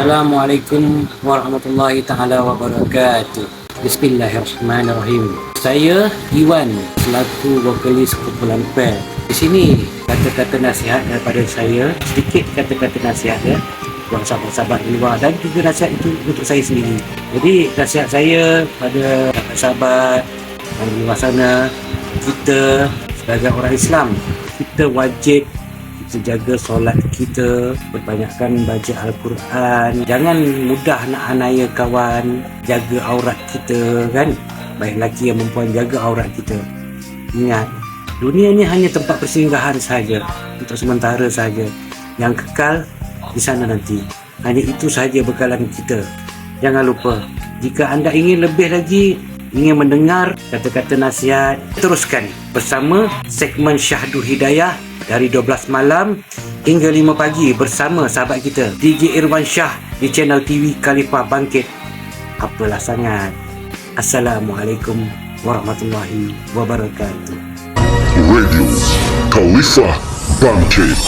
Assalamualaikum warahmatullahi taala wabarakatuh. Bismillahirrahmanirrahim. Saya Iwan selaku vokalis kumpulan PER. Di sini kata-kata nasihat daripada saya, sedikit kata-kata nasihat buat sahabat-sahabat di luar dan juga nasihat itu untuk saya sendiri. Jadi nasihat saya pada sahabat yang di luar sana, kita sebagai orang Islam, kita wajib kita jaga solat kita, perbanyakkan baca Al-Quran, jangan mudah nak anaya kawan, jaga aurat kita kan, baik lelaki yang perempuan, jaga aurat kita. Ingat, dunia ni hanya tempat persinggahan saja, untuk sementara saja, yang kekal di sana nanti. Hanya itu sahaja bekalan kita. Jangan lupa, jika anda ingin lebih lagi, ingin mendengar kata-kata nasihat, teruskan bersama segmen Syahdu Hidayah dari 12 malam hingga 5 pagi bersama sahabat kita DJ Irwan Shah di channel TV Khalifah Bangkit. Apalah sangat. Assalamualaikum warahmatullahi wabarakatuh. Radio Khalifah Bangkit.